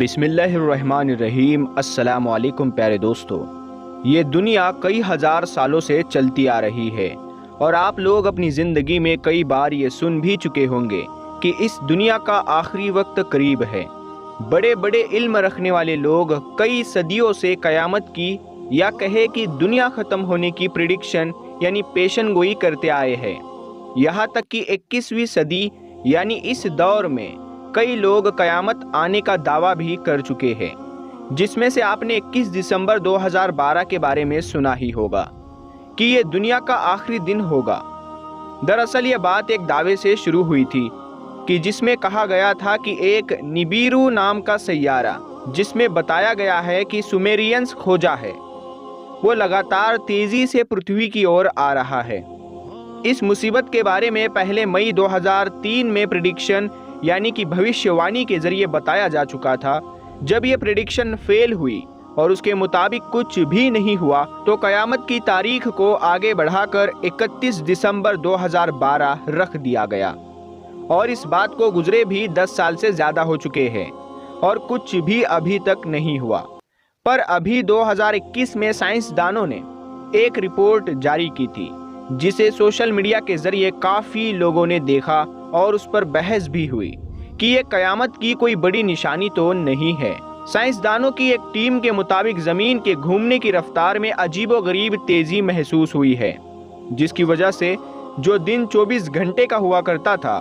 بسم اللہ الرحمن الرحیم۔ السلام علیکم پیارے دوستو، یہ دنیا کئی ہزار سالوں سے چلتی آ رہی ہے اور آپ لوگ اپنی زندگی میں کئی بار یہ سن بھی چکے ہوں گے کہ اس دنیا کا آخری وقت قریب ہے۔ بڑے بڑے علم رکھنے والے لوگ کئی صدیوں سے قیامت کی یا کہے کہ دنیا ختم ہونے کی پریڈکشن یعنی پیشن گوئی کرتے آئے ہیں۔ یہاں تک کہ 21ویں صدی یعنی اس دور میں کئی لوگ قیامت آنے کا دعویٰ بھی کر چکے ہیں، جس میں سے آپ نے 21 دسمبر 2012 کے بارے میں سنا ہی ہوگا کہ یہ دنیا کا آخری دن ہوگا۔ دراصل یہ بات ایک دعوے سے شروع ہوئی تھی کہ جس میں کہا گیا تھا کہ ایک نبیرو نام کا سیارہ جس میں بتایا گیا ہے کہ سومیرینز کھوجا ہے، وہ لگاتار تیزی سے پرتھوی کی اور آ رہا ہے۔ اس مصیبت کے بارے میں پہلے مئی 2003 میں پریڈکشن یعنی کہ بھوشیوانی کے ذریعے بتایا جا چکا تھا۔ جب یہ پریڈکشن فیل ہوئی اور اس کے مطابق کچھ بھی نہیں ہوا تو قیامت کی تاریخ کو آگے بڑھا کر 31 دسمبر 2012 رکھ دیا گیا، اور اس بات کو گزرے بھی 10 سال سے زیادہ ہو چکے ہیں اور کچھ بھی ابھی تک نہیں ہوا۔ پر ابھی 2021 میں سائنسدانوں نے ایک رپورٹ جاری کی تھی جسے سوشل میڈیا کے ذریعے کافی لوگوں نے دیکھا اور اس پر بحث بھی ہوئی کہ یہ قیامت کی کوئی بڑی نشانی تو نہیں ہے۔ سائنسدانوں کی ایک ٹیم کے مطابق زمین کے گھومنے کی رفتار میں عجیب و غریب تیزی محسوس ہوئی ہے، جس کی وجہ سے جو دن 24 گھنٹے کا ہوا کرتا تھا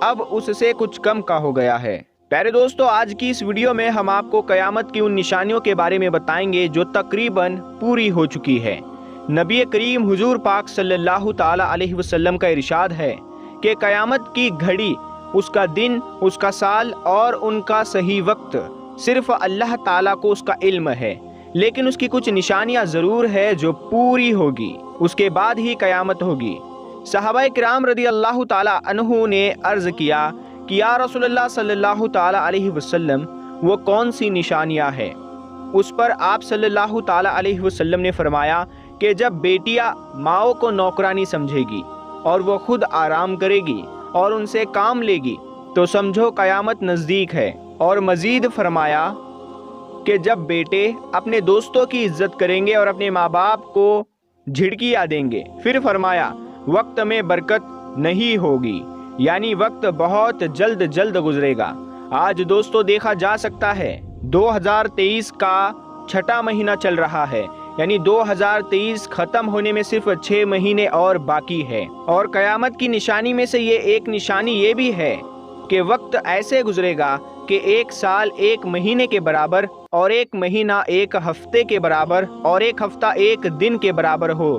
اب اس سے کچھ کم کا ہو گیا ہے۔ پیارے دوستو، آج کی اس ویڈیو میں ہم آپ کو قیامت کی ان نشانیوں کے بارے میں بتائیں گے جو تقریباً پوری ہو چکی ہے۔ نبی کریم حضور پاک صلی اللہ تعالی علیہ وسلم کا ارشاد ہے کہ قیامت کی گھڑی، اس کا دن، اس کا سال اور ان کا صحیح وقت صرف اللہ تعالیٰ کو اس کا علم ہے، لیکن اس کی کچھ نشانیاں ضرور ہے جو پوری ہوگی، اس کے بعد ہی قیامت ہوگی۔ صحابہ کرام رضی اللہ تعالیٰ عنہ نے عرض کیا کہ یا رسول اللہ صلی اللہ تعالیٰ علیہ وسلم، وہ کون سی نشانیاں ہیں؟ اس پر آپ صلی اللہ تعالیٰ علیہ وسلم نے فرمایا کہ جب بیٹیاں ماؤں کو نوکرانی سمجھے گی اور وہ خود آرام کرے گی اور ان سے کام لے گی تو سمجھو قیامت نزدیک ہے۔ اور مزید فرمایا کہ جب بیٹے اپنے دوستوں کی عزت کریں گے اور اپنے ماں باپ کو جھڑکیاں دیں گے، پھر فرمایا وقت میں برکت نہیں ہوگی، یعنی وقت بہت جلد گزرے گا۔ آج دوستو دیکھا جا سکتا ہے 2023 کا 6واں مہینہ چل رہا ہے، یعنی 2023 ختم ہونے میں صرف 6 مہینے اور باقی ہے، اور قیامت کی نشانی میں سے یہ ایک نشانی یہ بھی ہے کہ وقت ایسے گزرے گا کہ 1 سال 1 مہینے کے برابر، اور 1 مہینہ 1 ہفتے کے برابر، اور 1 ہفتہ 1 دن کے برابر ہو،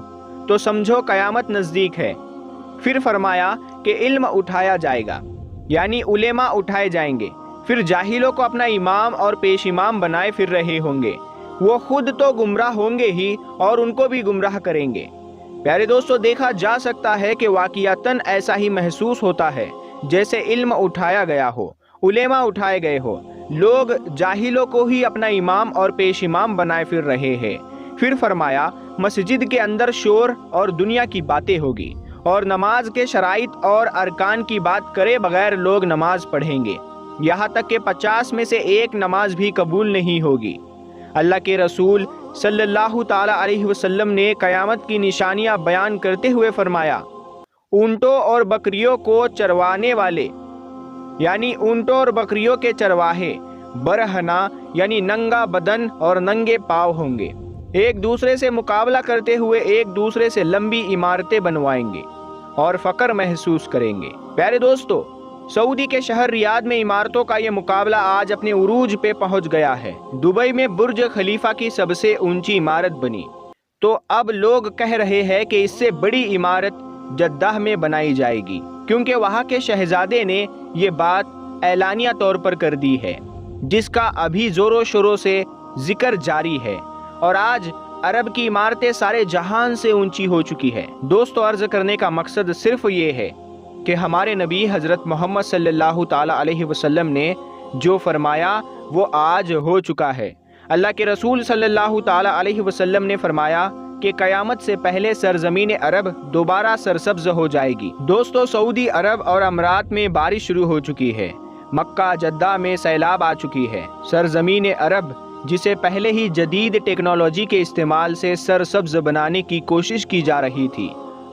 تو سمجھو قیامت نزدیک ہے۔ پھر فرمایا کہ علم اٹھایا جائے گا، یعنی علماء اٹھائے جائیں گے، پھر جاہلوں کو اپنا امام اور پیش امام بنائے پھر رہے ہوں گے، وہ خود تو گمراہ ہوں گے ہی اور ان کو بھی گمراہ کریں گے۔ پیارے دوستو، دیکھا جا سکتا ہے کہ واقعتاً ایسا ہی محسوس ہوتا ہے جیسے علم اٹھایا گیا ہو، علماء اٹھائے گئے ہو، لوگ جاہلوں کو ہی اپنا امام اور پیش امام بنائے پھر رہے ہیں۔ پھر فرمایا مسجد کے اندر شور اور دنیا کی باتیں ہوگی، اور نماز کے شرائط اور ارکان کی بات کرے بغیر لوگ نماز پڑھیں گے، یہاں تک کہ 50 میں سے 1 نماز بھی قبول نہیں ہوگی۔ اللہ کے رسول صلی اللہ تعالی علیہ وسلم نے قیامت کی نشانیاں بیان کرتے ہوئے فرمایا اونٹوں اور بکریوں کو چروانے والے، یعنی اونٹوں اور بکریوں کے چرواہے برہنہ یعنی ننگا بدن اور ننگے پاؤں ہوں گے، ایک دوسرے سے مقابلہ کرتے ہوئے ایک دوسرے سے لمبی عمارتیں بنوائیں گے اور فقر محسوس کریں گے۔ پیارے دوستو، سعودی کے شہر ریاض میں عمارتوں کا یہ مقابلہ آج اپنے عروج پہ پہنچ گیا ہے۔ دبئی میں برج خلیفہ کی سب سے اونچی عمارت بنی، تو اب لوگ کہہ رہے ہیں کہ اس سے بڑی عمارت جدہ میں بنائی جائے گی، کیونکہ وہاں کے شہزادے نے یہ بات اعلانیہ طور پر کر دی ہے، جس کا ابھی زور و شوروں سے ذکر جاری ہے، اور آج عرب کی عمارتیں سارے جہان سے اونچی ہو چکی ہے۔ دوستو، عرض کرنے کا مقصد صرف یہ ہے کہ ہمارے نبی حضرت محمد صلی اللہ تعالی علیہ وسلم نے جو فرمایا وہ آج ہو چکا ہے۔ اللہ کے رسول صلی اللہ تعالی علیہ وسلم نے فرمایا کہ قیامت سے پہلے سرزمین عرب دوبارہ سرسبز ہو جائے گی۔ دوستو، سعودی عرب اور امارات میں بارش شروع ہو چکی ہے۔ مکہ جدہ میں سیلاب آ چکی ہے۔ سرزمین عرب جسے پہلے ہی جدید ٹیکنالوجی کے استعمال سے سرسبز بنانے کی کوشش کی جا رہی تھی،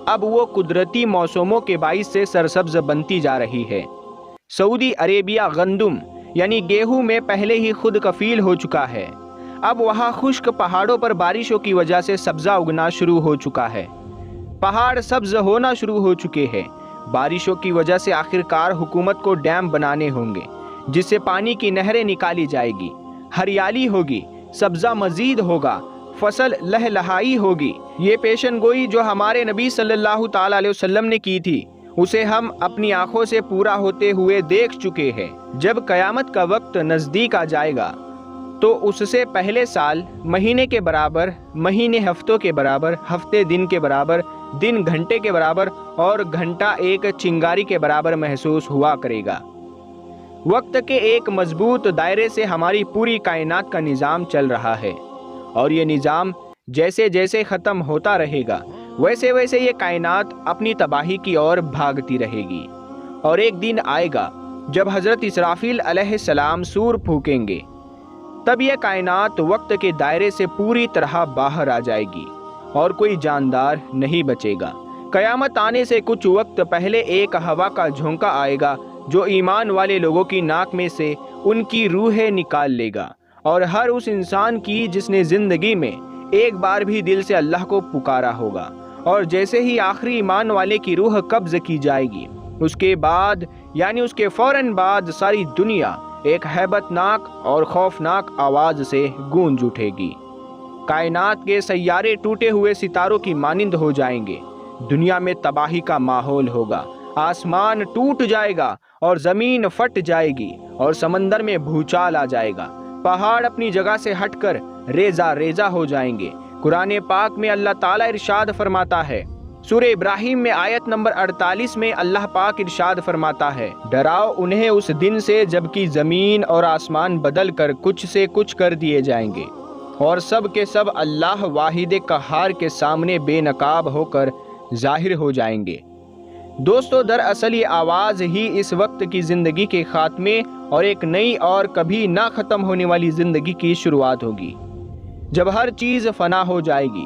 اب وہ قدرتی موسموں کے باعث سے سرسبز بنتی جا رہی ہے۔ سعودی عربیہ گندم یعنی گیہوں میں پہلے ہی خود کفیل ہو چکا ہے۔ اب وہاں خشک پہاڑوں پر بارشوں کی وجہ سے سبزہ اگنا شروع ہو چکا ہے۔ پہاڑ سبز ہونا شروع ہو چکے ہیں۔ بارشوں کی وجہ سے آخرکار حکومت کو ڈیم بنانے ہوں گے جس سے پانی کی نہریں نکالی جائے گی، ہریالی ہوگی، سبزہ مزید ہوگا، فصل لہلہائی ہوگی۔ یہ پیشن گوئی جو ہمارے نبی صلی اللہ تعالی علیہ وسلم نے کی تھی اسے ہم اپنی آنکھوں سے پورا ہوتے ہوئے دیکھ چکے ہیں۔ جب قیامت کا وقت نزدیک آ جائے گا تو اس سے پہلے سال مہینے کے برابر، مہینے ہفتوں کے برابر، ہفتے دن کے برابر، دن گھنٹے کے برابر اور گھنٹہ ایک چنگاری کے برابر محسوس ہوا کرے گا۔ وقت کے ایک مضبوط دائرے سے ہماری پوری کائنات کا نظام چل رہا ہے، اور یہ نظام جیسے جیسے ختم ہوتا رہے گا ویسے ویسے یہ کائنات اپنی تباہی کی اور بھاگتی رہے گی۔ اور ایک دن آئے گا جب حضرت اسرافیل علیہ السلام سور پھونکیں گے، تب یہ کائنات وقت کے دائرے سے پوری طرح باہر آ جائے گی اور کوئی جاندار نہیں بچے گا۔ قیامت آنے سے کچھ وقت پہلے ایک ہوا کا جھونکا آئے گا جو ایمان والے لوگوں کی ناک میں سے ان کی روحیں نکال لے گا، اور ہر اس انسان کی جس نے زندگی میں ایک بار بھی دل سے اللہ کو پکارا ہوگا۔ اور جیسے ہی آخری ایمان والے کی روح قبض کی جائے گی، اس کے بعد یعنی اس کے فوراً بعد ساری دنیا ایک ہیبت ناک اور خوفناک آواز سے گونج اٹھے گی۔ کائنات کے سیارے ٹوٹے ہوئے ستاروں کی مانند ہو جائیں گے، دنیا میں تباہی کا ماحول ہوگا، آسمان ٹوٹ جائے گا اور زمین پھٹ جائے گی اور سمندر میں بھوچال آ جائے گا، پہاڑ اپنی جگہ سے ہٹ کر ریزہ ریزہ ہو جائیں گے۔ قرآن پاک میں اللہ تعالیٰ ارشاد فرماتا ہے، سورہ ابراہیم میں آیت نمبر 48 میں اللہ پاک ارشاد فرماتا ہے، ڈراؤ انہیں اس دن سے جب کہ زمین اور آسمان بدل کر کچھ سے کچھ کر دیے جائیں گے اور سب کے سب اللہ واحد قہار کے سامنے بے نقاب ہو کر ظاہر ہو جائیں گے۔ دوستو، دراصل یہ آواز ہی اس وقت کی زندگی کے خاتمے اور ایک نئی اور کبھی نہ ختم ہونے والی زندگی کی شروعات ہوگی، جب ہر چیز فنا ہو جائے گی،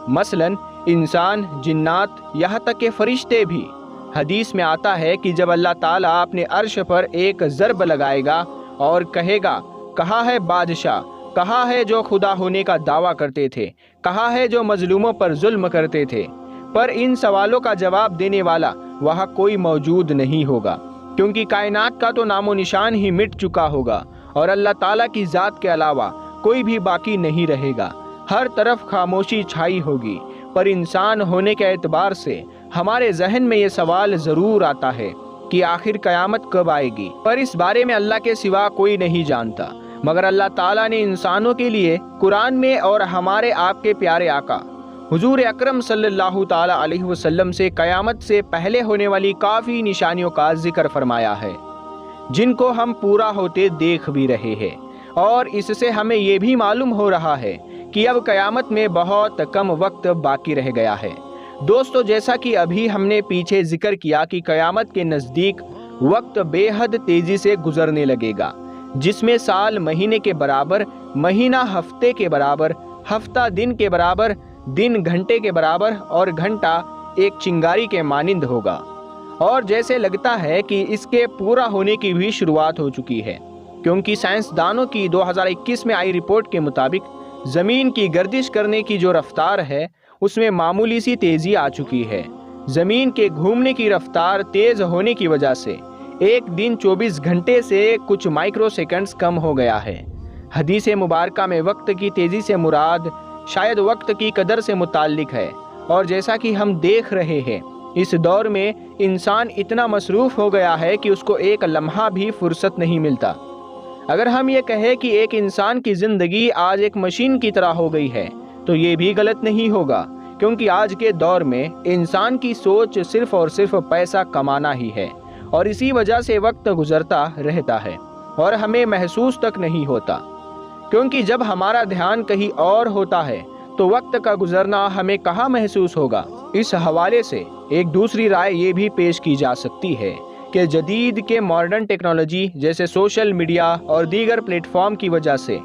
مثلاً انسان، جنات، یہاں تک کہ فرشتے بھی۔ حدیث میں آتا ہے کہ جب اللہ تعالیٰ اپنے عرش پر ایک ضرب لگائے گا اور کہے گا، کہاں ہے بادشاہ، کہاں ہے جو خدا ہونے کا دعویٰ کرتے تھے، کہاں ہے جو مظلوموں پر ظلم کرتے تھے، پر ان سوالوں کا جواب دینے والا وہاں کوئی موجود نہیں ہوگا، کیونکہ کائنات کا تو نام و نشان ہی مٹ چکا ہوگا اور اللہ تعالیٰ کی ذات کے علاوہ کوئی بھی باقی نہیں رہے گا۔ ہر طرف خاموشی چھائی ہوگی، پر انسان ہونے کے اعتبار سے ہمارے ذہن میں یہ سوال ضرور آتا ہے کہ آخر قیامت کب آئے گی، پر اس بارے میں اللہ کے سوا کوئی نہیں جانتا، مگر اللہ تعالیٰ نے انسانوں کے لیے قرآن میں اور ہمارے آپ کے پیارے آقا حضور اکرم صلی اللہ تعالی علیہ وسلم سے قیامت سے پہلے ہونے والی کافی نشانیوں کا ذکر فرمایا ہے، جن کو ہم پورا ہوتے دیکھ بھی رہے ہیں، اور اس سے ہمیں یہ بھی معلوم ہو رہا ہے کہ اب قیامت میں بہت کم وقت باقی رہ گیا ہے۔ دوستو، جیسا کہ ابھی ہم نے پیچھے ذکر کیا کہ قیامت کے نزدیک وقت بے حد تیزی سے گزرنے لگے گا، جس میں سال مہینے کے برابر، مہینہ ہفتے کے برابر، ہفتہ دن کے برابر، دن گھنٹے کے برابر اور گھنٹہ ایک چنگاری کے مانند ہوگا۔ اور جیسے لگتا ہے کہ اس کے پورا ہونے کی بھی شروعات ہو چکی ہے، کیونکہ سائنسدانوں کی 2021 میں آئی رپورٹ کے مطابق زمین کی گردش کرنے کی جو رفتار ہے اس میں معمولی سی تیزی آ چکی ہے۔ زمین کے گھومنے کی رفتار تیز ہونے کی وجہ سے ایک دن 24 گھنٹے سے کچھ مائکرو سیکنڈز کم ہو گیا ہے۔ حدیث مبارکہ میں وقت کی تیزی سے مراد شاید وقت کی قدر سے متعلق ہے، اور جیسا کہ ہم دیکھ رہے ہیں اس دور میں انسان اتنا مصروف ہو گیا ہے کہ اس کو ایک لمحہ بھی فرصت نہیں ملتا۔ اگر ہم یہ کہیں کہ ایک انسان کی زندگی آج ایک مشین کی طرح ہو گئی ہے تو یہ بھی غلط نہیں ہوگا، کیونکہ آج کے دور میں انسان کی سوچ صرف اور صرف پیسہ کمانا ہی ہے، اور اسی وجہ سے وقت گزرتا رہتا ہے اور ہمیں محسوس تک نہیں ہوتا، کیونکہ جب ہمارا دھیان کہیں اور ہوتا ہے تو وقت کا گزرنا ہمیں کہاں محسوس ہوگا۔ اس حوالے سے ایک دوسری رائے یہ بھی پیش کی جا سکتی ہے کہ جدید کے ماڈرن ٹیکنالوجی جیسے سوشل میڈیا اور دیگر پلیٹ فارم کی وجہ سے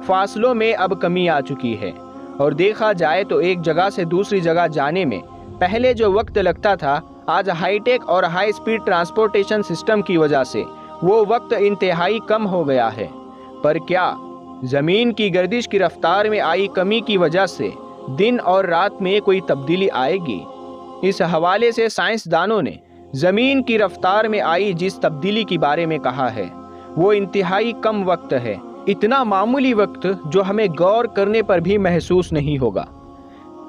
فاصلوں میں اب کمی آ چکی ہے، اور دیکھا جائے تو ایک جگہ سے دوسری جگہ جانے میں پہلے جو وقت لگتا تھا، آج ہائی ٹیک اور ہائی سپیڈ ٹرانسپورٹیشن سسٹم کی وجہ سے وہ وقت انتہائی کم ہو گیا ہے۔ پر کیا زمین کی گردش کی رفتار میں آئی کمی کی وجہ سے دن اور رات میں کوئی تبدیلی آئے گی؟ اس حوالے سے سائنسدانوں نے زمین کی رفتار میں آئی جس تبدیلی کے بارے میں کہا ہے وہ انتہائی کم وقت ہے، اتنا معمولی وقت جو ہمیں غور کرنے پر بھی محسوس نہیں ہوگا۔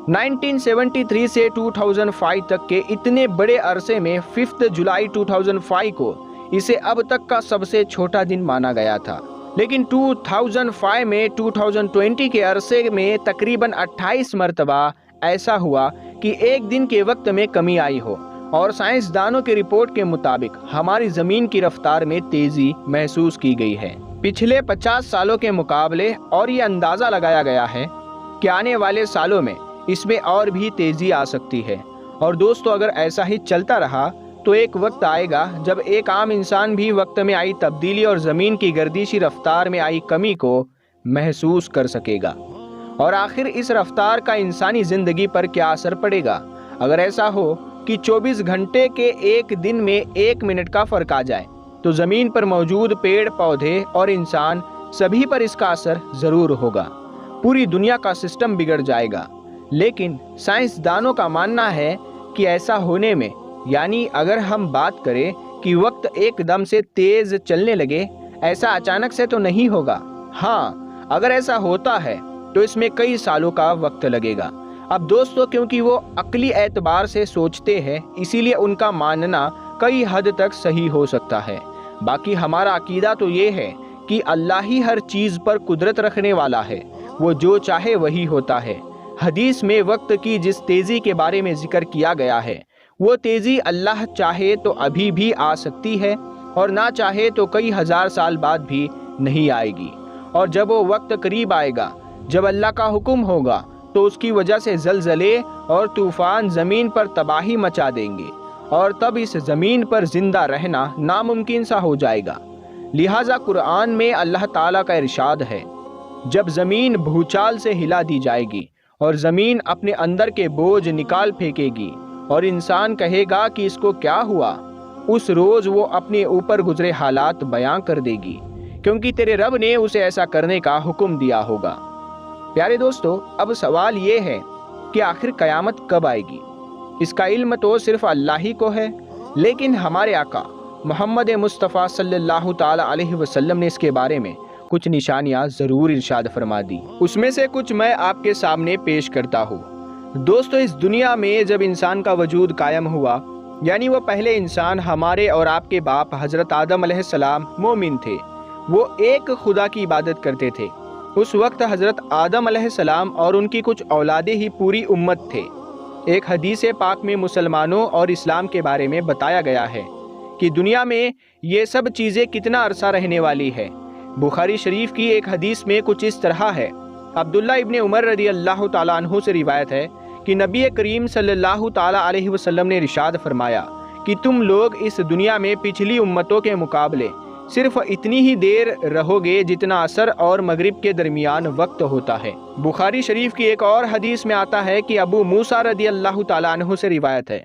1973 سے 2005 تک کے اتنے بڑے عرصے میں 5 جولائی 2005 کو اسے اب تک کا سب سے چھوٹا دن مانا گیا تھا، لیکن 2005 میں 2020 کے عرصے میں تقریباً 28 مرتبہ ایسا ہوا کہ ایک دن کے وقت میں کمی آئی ہو، اور سائنسدانوں کی رپورٹ کے مطابق ہماری زمین کی رفتار میں تیزی محسوس کی گئی ہے پچھلے 50 سالوں کے مقابلے، اور یہ اندازہ لگایا گیا ہے کہ آنے والے سالوں میں اس میں اور بھی تیزی آ سکتی ہے۔ اور دوستو، اگر ایسا ہی چلتا رہا تو ایک وقت آئے گا جب ایک عام انسان بھی وقت میں آئی تبدیلی اور زمین کی گردشی رفتار میں آئی کمی کو محسوس کر سکے گا۔ اور آخر اس رفتار کا انسانی زندگی پر کیا اثر پڑے گا اگر ایسا ہو کہ 24 گھنٹے کے ایک دن میں 1 منٹ کا فرق آ جائے؟ تو زمین پر موجود پیڑ پودے اور انسان سبھی پر اس کا اثر ضرور ہوگا، پوری دنیا کا سسٹم بگڑ جائے گا۔ لیکن سائنسدانوں کا ماننا ہے کہ ایسا ہونے میں، یعنی اگر ہم بات کریں کہ وقت ایک دم سے تیز چلنے لگے، ایسا اچانک سے تو نہیں ہوگا۔ ہاں، اگر ایسا ہوتا ہے تو اس میں کئی سالوں کا وقت لگے گا۔ اب دوستو، کیونکہ وہ عقلی اعتبار سے سوچتے ہیں، اسی لیے ان کا ماننا کئی حد تک صحیح ہو سکتا ہے۔ باقی ہمارا عقیدہ تو یہ ہے کہ اللہ ہی ہر چیز پر قدرت رکھنے والا ہے، وہ جو چاہے وہی ہوتا ہے۔ حدیث میں وقت کی جس تیزی کے بارے میں ذکر کیا گیا ہے، وہ تیزی اللہ چاہے تو ابھی بھی آ سکتی ہے، اور نہ چاہے تو کئی ہزار سال بعد بھی نہیں آئے گی۔ اور جب وہ وقت قریب آئے گا، جب اللہ کا حکم ہوگا، تو اس کی وجہ سے زلزلے اور طوفان زمین پر تباہی مچا دیں گے، اور تب اس زمین پر زندہ رہنا ناممکن سا ہو جائے گا۔ لہٰذا قرآن میں اللہ تعالیٰ کا ارشاد ہے، جب زمین بھوچال سے ہلا دی جائے گی اور زمین اپنے اندر کے بوجھ نکال پھینکے گی، اور انسان کہے گا کہ اس کو کیا ہوا، اس روز وہ اپنے اوپر گزرے حالات بیان کر دے گی، کیونکہ تیرے رب نے اسے ایسا کرنے کا حکم دیا ہوگا۔ پیارے دوستو، اب سوال یہ ہے کہ آخر قیامت کب آئے گی؟ اس کا علم تو صرف اللہ ہی کو ہے، لیکن ہمارے آقا محمد مصطفیٰ صلی اللہ تعالی علیہ وسلم نے اس کے بارے میں کچھ نشانیاں ضرور ارشاد فرما دی۔ اس میں سے کچھ میں آپ کے سامنے پیش کرتا ہوں۔ دوستو، اس دنیا میں جب انسان کا وجود قائم ہوا، یعنی وہ پہلے انسان ہمارے اور آپ کے باپ حضرت آدم علیہ السلام مومن تھے، وہ ایک خدا کی عبادت کرتے تھے۔ اس وقت حضرت آدم علیہ السلام اور ان کی کچھ اولادیں ہی پوری امت تھے۔ ایک حدیث پاک میں مسلمانوں اور اسلام کے بارے میں بتایا گیا ہے کہ دنیا میں یہ سب چیزیں کتنا عرصہ رہنے والی ہے۔ بخاری شریف کی ایک حدیث میں کچھ اس طرح ہے، عبداللہ ابن عمر رضی اللہ تعالیٰ عنہ سے روایت ہے کہ نبی کریم صلی اللہ تعالیٰ علیہ وسلم نے ارشاد فرمایا کہ تم لوگ اس دنیا میں پچھلی امتوں کے مقابلے صرف اتنی ہی دیر رہو گے جتنا عصر اور مغرب کے درمیان وقت ہوتا ہے۔ بخاری شریف کی ایک اور حدیث میں آتا ہے کہ ابو موسیٰ رضی اللہ تعالیٰ عنہ سے روایت ہے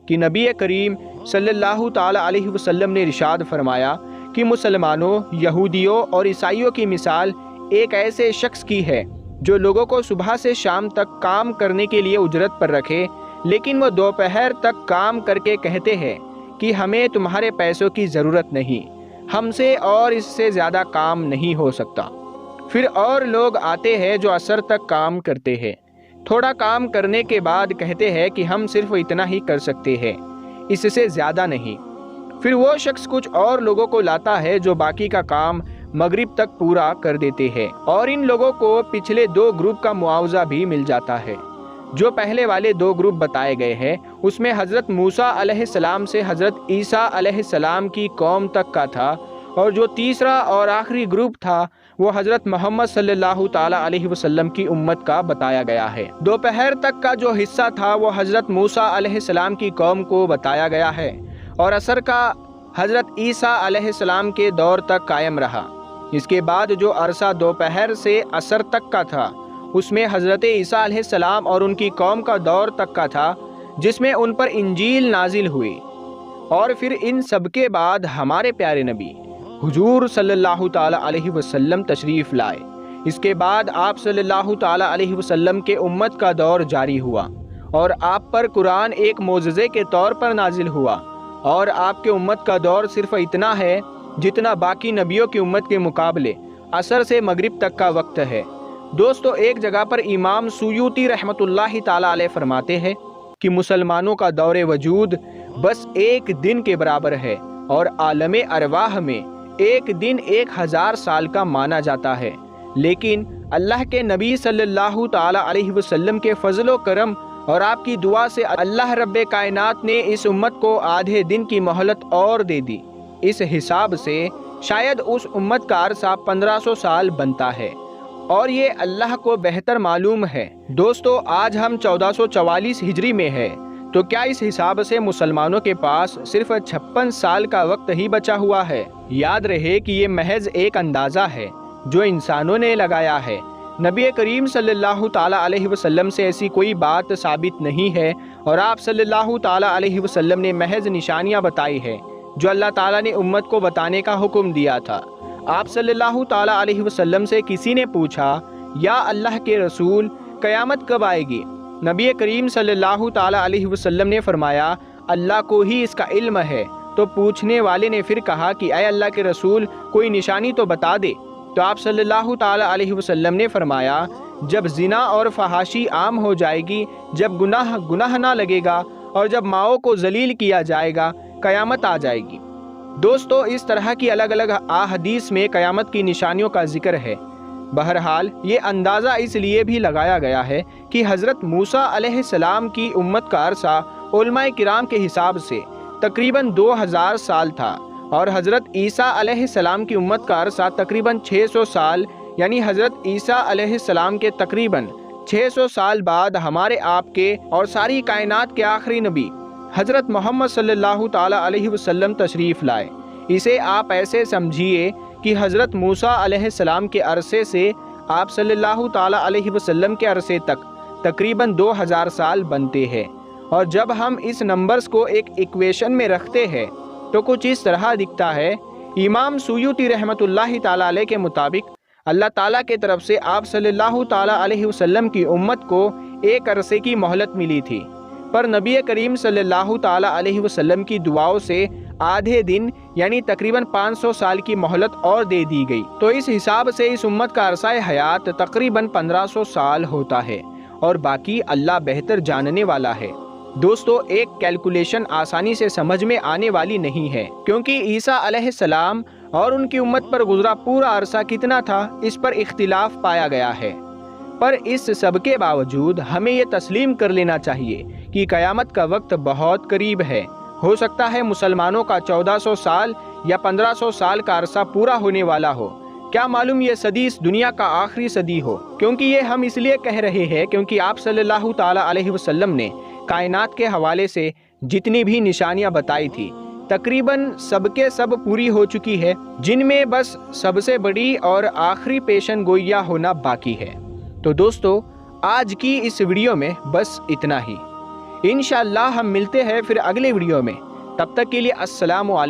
کہ نبی کریم صلی اللہ تعالیٰ علیہ وسلم نے ارشاد فرمایا کہ مسلمانوں، یہودیوں اور عیسائیوں کی مثال ایک ایسے شخص کی ہے جو لوگوں کو صبح سے شام تک کام کرنے کے لیے اجرت پر رکھے، لیکن وہ دوپہر تک کام کر کے کہتے ہیں کہ ہمیں تمہارے پیسوں کی ضرورت نہیں، ہم سے اور اس سے زیادہ کام نہیں ہو سکتا۔ پھر اور لوگ آتے ہیں جو عصر تک کام کرتے ہیں، تھوڑا کام کرنے کے بعد کہتے ہیں کہ ہم صرف اتنا ہی کر سکتے ہیں، اس سے زیادہ نہیں۔ پھر وہ شخص کچھ اور لوگوں کو لاتا ہے جو باقی کا کام مغرب تک پورا کر دیتے ہیں، اور ان لوگوں کو پچھلے 2 گروپ کا معاوضہ بھی مل جاتا ہے۔ جو پہلے والے 2 گروپ بتائے گئے ہیں، اس میں حضرت موسیٰ علیہ السلام سے حضرت عیسیٰ علیہ السلام کی قوم تک کا تھا، اور جو تیسرا اور آخری گروپ تھا وہ حضرت محمد صلی اللہ تعالیٰ علیہ وسلم کی امت کا بتایا گیا ہے۔ دوپہر تک کا جو حصہ تھا وہ حضرت موسیٰ علیہ السلام کی قوم کو بتایا گیا ہے، اور عصر کا حضرت عیسیٰ علیہ السلام کے دور تک قائم رہا۔ اس کے بعد جو عرصہ دوپہر سے عصر تک کا تھا اس میں حضرت عیسیٰ علیہ السلام اور ان کی قوم کا دور تک کا تھا، جس میں ان پر انجیل نازل ہوئی۔ اور پھر ان سب کے بعد ہمارے پیارے نبی حضور صلی اللہ تعالیٰ علیہ وسلم تشریف لائے۔ اس کے بعد آپ صلی اللہ تعالیٰ علیہ وسلم کے امت کا دور جاری ہوا اور آپ پر قرآن ایک معجزے کے طور پر نازل ہوا، اور آپ کے امت کا دور صرف اتنا ہے جتنا باقی نبیوں کی امت کے مقابلے عصر سے مغرب تک کا وقت ہے۔ دوستو، ایک جگہ پر امام سیوطی رحمۃ اللہ تعالیٰ علیہ فرماتے ہیں کہ مسلمانوں کا دور وجود بس ایک دن کے برابر ہے، اور عالم ارواح میں ایک دن 1000 سال کا مانا جاتا ہے۔ لیکن اللہ کے نبی صلی اللہ تعالیٰ علیہ وسلم کے فضل و کرم اور آپ کی دعا سے اللہ رب کائنات نے اس امت کو آدھے دن کی مہلت اور دے دی۔ اس حساب سے شاید اس امت کا عرصہ 1500 سال بنتا ہے، اور یہ اللہ کو بہتر معلوم ہے۔ دوستو، آج ہم 1444 ہجری میں ہے، تو کیا اس حساب سے مسلمانوں کے پاس صرف 56 سال کا وقت ہی بچا ہوا ہے؟ یاد رہے کہ یہ محض ایک اندازہ ہے جو انسانوں نے لگایا ہے۔ نبی کریم صلی اللہ تعالیٰ علیہ وسلم سے ایسی کوئی بات ثابت نہیں ہے، اور آپ صلی اللہ تعالیٰ علیہ وسلم نے محض نشانیاں بتائی ہیں جو اللہ تعالیٰ نے امت کو بتانے کا حکم دیا تھا۔ آپ صلی اللہ تعالیٰ علیہ وسلم سے کسی نے پوچھا، یا اللہ کے رسول، قیامت کب آئے گی؟ نبی کریم صلی اللہ تعالیٰ علیہ وسلم نے فرمایا، اللہ کو ہی اس کا علم ہے۔ تو پوچھنے والے نے پھر کہا کہ اے اللہ کے رسول، کوئی نشانی تو بتا دے۔ تو آپ صلی اللہ تعالیٰ علیہ وسلم نے فرمایا، جب زنا اور فحاشی عام ہو جائے گی، جب گناہ نہ لگے گا، اور جب ماؤں کو ذلیل کیا جائے گا، قیامت آ جائے گی۔ دوستو، اس طرح کی الگ الگ احادیث میں قیامت کی نشانیوں کا ذکر ہے۔ بہرحال یہ اندازہ اس لیے بھی لگایا گیا ہے کہ حضرت موسیٰ علیہ السلام کی امت کا عرصہ علماء کرام کے حساب سے تقریباً 2000 سال تھا، اور حضرت عیسیٰ علیہ السلام کی امت کا عرصہ تقریباً 600 سال، یعنی حضرت عیسیٰ علیہ السلام کے تقریباً 600 سال بعد ہمارے آپ کے اور ساری کائنات کے آخری نبی حضرت محمد صلی اللہ تعالیٰ علیہ وسلم تشریف لائے۔ اسے آپ ایسے سمجھیے کہ حضرت موسیٰ علیہ السلام کے عرصے سے آپ صلی اللہ تعالیٰ علیہ وسلم کے عرصے تک تقریباً 2000 سال بنتے ہیں، اور جب ہم اس نمبرز کو ایک ایکویشن میں رکھتے ہیں تو کچھ اس طرح دکھتا ہے۔ امام سیوطی رحمۃ اللہ تعالیٰ علیہ کے مطابق اللہ تعالیٰ کی طرف سے آپ صلی اللہ تعالیٰ علیہ وسلم کی امت کو ایک عرصے کی مہلت ملی تھی، پر نبی کریم صلی اللہ تعالیٰ علیہ وسلم کی دعاؤں سے آدھے دن یعنی تقریباً 500 سال کی مہلت اور دے دی گئی۔ تو اس حساب سے اس امت کا عرصہ حیات تقریباً 1500 سال ہوتا ہے، اور باقی اللہ بہتر جاننے والا ہے۔ دوستو، ایک کیلکولیشن آسانی سے سمجھ میں آنے والی نہیں ہے، کیونکہ عیسیٰ علیہ السلام اور ان کی امت پر گزرا پورا عرصہ کتنا تھا اس پر اختلاف پایا گیا ہے۔ پر اس سب کے باوجود ہمیں یہ تسلیم کر لینا چاہیے کہ قیامت کا وقت بہت قریب ہے۔ ہو سکتا ہے مسلمانوں کا 1400 سال یا 1500 سال کا عرصہ پورا ہونے والا ہو، کیا معلوم یہ صدی اس دنیا کا آخری صدی ہو۔ کیونکہ یہ ہم اس لیے کہہ رہے ہیں کیونکہ آپ صلی اللہ تعالیٰ علیہ وسلم نے کائنات کے حوالے سے جتنی بھی نشانیاں بتائی تھی تقریباً سب کے سب پوری ہو چکی ہے، جن میں بس سب سے بڑی اور آخری پیشن گوئیاں ہونا باقی ہے۔ تو دوستو، آج کی اس ویڈیو میں بس اتنا ہی۔ انشاءاللہ ہم ملتے ہیں پھر اگلے ویڈیو میں، تب تک کے لیے السلام علیکم۔